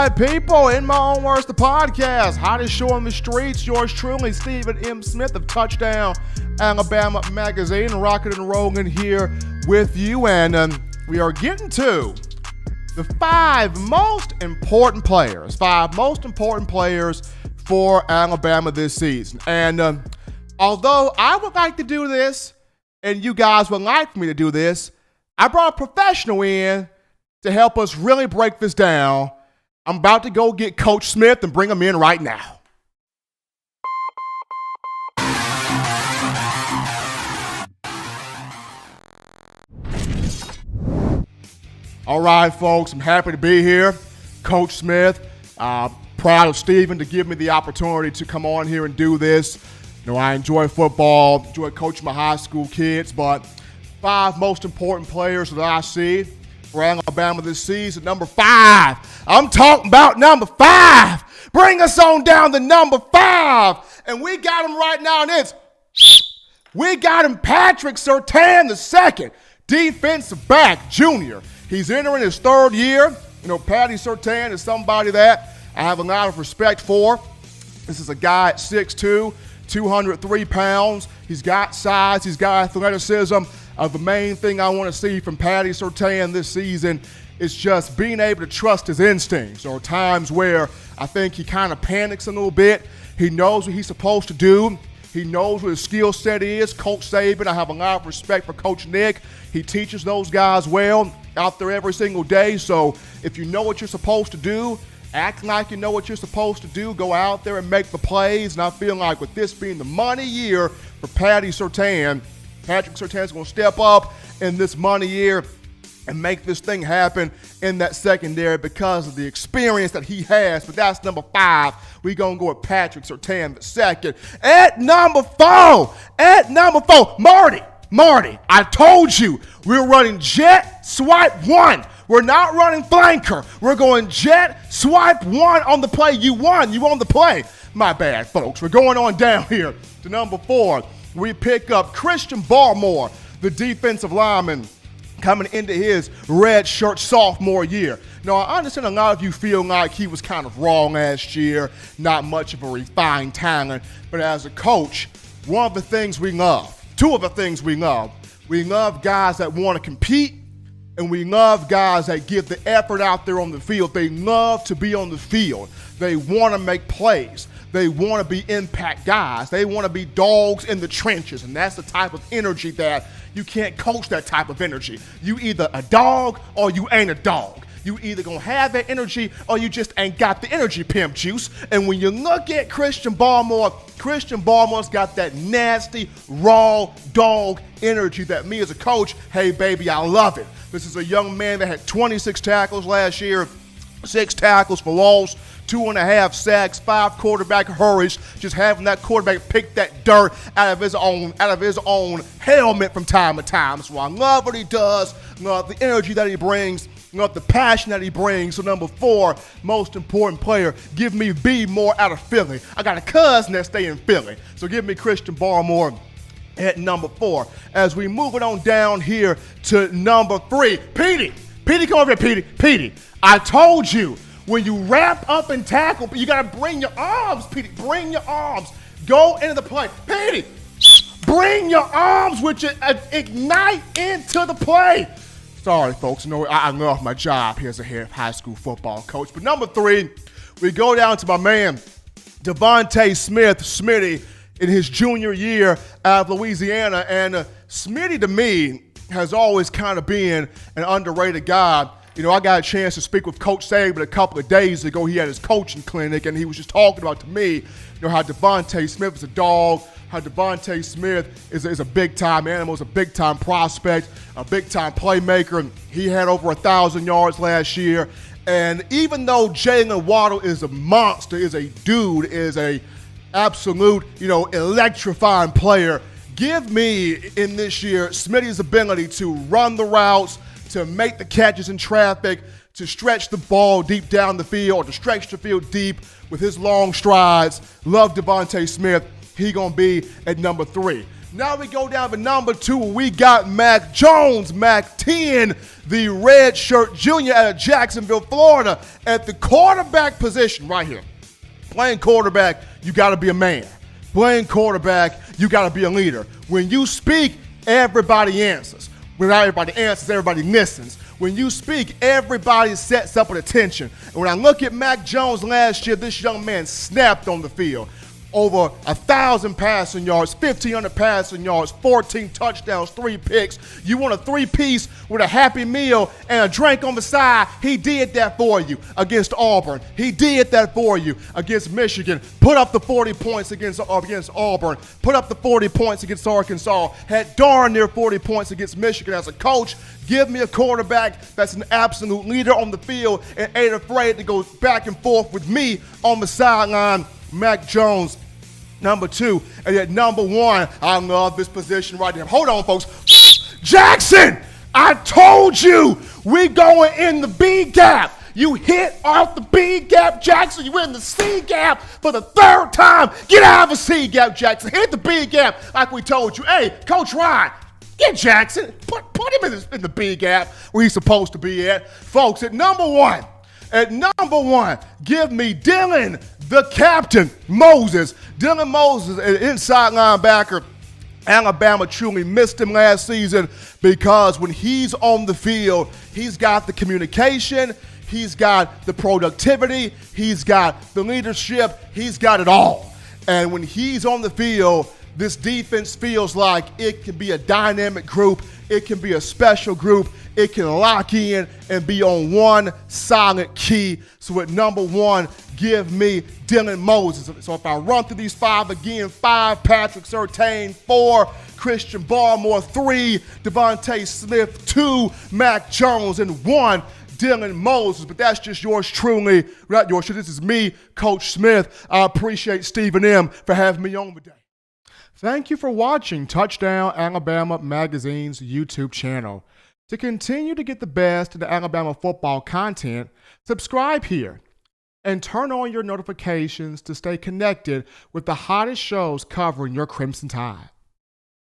right, people, in my own words, the podcast, hottest show on the streets, yours truly, Stephen M. Smith of Touchdown Alabama Magazine, Rocket and Rogan here with you, and we are getting to the five most important players for Alabama this season. And although I would like to do this, and you guys would like for me to do this, I brought a professional in to help us really break this down. I'm about to go get Coach Smith and bring him in right now. All right, folks, I'm happy to be here. Coach Smith, proud of Stephen to give me the opportunity to come on here and do this. You know, I enjoy football, enjoy coaching my high school kids, but five most important players that I see for Alabama this season. Number five. I'm talking about number five. Bring us on down to number five. And we got him right now, and we got him Patrick Surtain II, defensive back, junior. He's entering his third year. You know, Patty Surtain is somebody that I have a lot of respect for. This is a guy at 6'2", 203 pounds. He's got size. He's got athleticism. The main thing I want to see from Patty Surtain this season is just being able to trust his instincts. There are times where I think he kind of panics a little bit. He knows what he's supposed to do. He knows what his skill set is. Coach Saban, I have a lot of respect for Coach Nick. He teaches those guys well out there every single day. So if you know what you're supposed to do, act like you know what you're supposed to do. Go out there and make the plays. And I feel like with this being the money year for Patty Surtain, Patrick Surtain is going to step up in this money year and make this thing happen in that secondary because of the experience that he has. But that's number five. We're going to go with Patrick Surtain II. At number four, Marty, I told you we're running jet swipe one. We're not running flanker. We're going jet swipe one on the play. You won. You on the play. My bad, folks. We're going on down here to number four. We pick up Christian Barmore, the defensive lineman, coming into his red shirt sophomore year. Now, I understand a lot of you feel like he was kind of raw last year, not much of a refined talent, but as a coach, one of the things we love, two of the things we love guys that want to compete, and we love guys that give the effort out there on the field. They love to be on the field. They want to make plays. They want to be impact guys. They want to be dogs in the trenches, and that's the type of energy that you can't coach. That type of energy. You either a dog or you ain't a dog. You either gonna have that energy or you just ain't got the energy, pimp juice. And when you look at Christian Barmore's got that nasty, raw dog energy that me as a coach, hey baby, I love it. This is a young man that had 26 tackles last year, 6 tackles for loss, 2.5 sacks, 5 quarterback hurries, just having that quarterback pick that dirt out of his own helmet from time to time. So I love what he does, love the energy that he brings, love the passion that he brings. So number four, most important player, give me B more out of Philly. I got a cousin that stay in Philly, so give me Christian Barmore at number four. As we move it on down here to number three, Petey, come over here, Petey. I told you, when you wrap up and tackle, you got to bring your arms, Petey. Bring your arms. Go into the play. Petey, bring your arms with you. Ignite into the play. Sorry, folks. No, I love my job here as a high school football coach. But number three, we go down to my man, Devontae Smith, Smitty, in his junior year out of Louisiana. And Smitty, to me, has always kind of been an underrated guy. You know, I got a chance to speak with Coach Saban a couple of days ago. He had his coaching clinic, and he was just talking about to me, you know, how Devontae Smith is a dog, how Devontae Smith is a big-time animal, is a big-time prospect, a big-time playmaker. And he had over 1,000 yards last year. And even though Jalen Waddle is a monster, is a dude, is a absolute, you know, electrifying player, give me, in this year, Smitty's ability to run the routes, to make the catches in traffic, to stretch the ball deep down the field, or to stretch the field deep with his long strides. Love Devontae Smith. He going to be at number three. Now we go down to number 2. We got Mac Jones, Mac 10, the red shirt junior out of Jacksonville, Florida, at the quarterback position right here. Playing quarterback, you got to be a man. Playing quarterback, you got to be a leader. When you speak, everybody answers. When not everybody answers, everybody listens. When you speak, everybody sets up with attention. And when I look at Mac Jones last year, this young man snapped on the field. Over 1,000 passing yards, 1,500 passing yards, 14 touchdowns, 3 picks. You want a 3-piece with a Happy Meal and a drink on the side? He did that for you against Auburn. He did that for you against Michigan. Put up the 40 points against Auburn. Put up the 40 points against Arkansas. Had darn near 40 points against Michigan. As a coach, give me a quarterback that's an absolute leader on the field and ain't afraid to go back and forth with me on the sideline. Mac Jones, number 2. And at number 1, I love this position right here. Hold on, folks. Jackson, I told you we going in the B gap. You hit off the B gap, Jackson. You in the C gap for the 3rd time. Get out of the C gap, Jackson. Hit the B gap like we told you. Hey, Coach Ryan, get Jackson. Put him in the B gap where he's supposed to be at. Folks, at number 1, give me Dylan, the captain, Moses. Dylan Moses, an inside linebacker. Alabama truly missed him last season because when he's on the field, he's got the communication, he's got the productivity, he's got the leadership, he's got it all. And when he's on the field, this defense feels like it can be a dynamic group, it can be a special group, it can lock in and be on one solid key. So at number 1, give me Dylan Moses. So if I run through these 5 again, 5, Patrick Surtain, 4, Christian Barmore, 3, Devontae Smith, 2, Mac Jones, and 1, Dylan Moses. But that's just yours truly, not yours truly. This is me, Coach Smith. I appreciate Stephen M. for having me on today. Thank you for watching Touchdown Alabama Magazine's YouTube channel. To continue to get the best in the Alabama football content, subscribe here and turn on your notifications to stay connected with the hottest shows covering your Crimson Tide.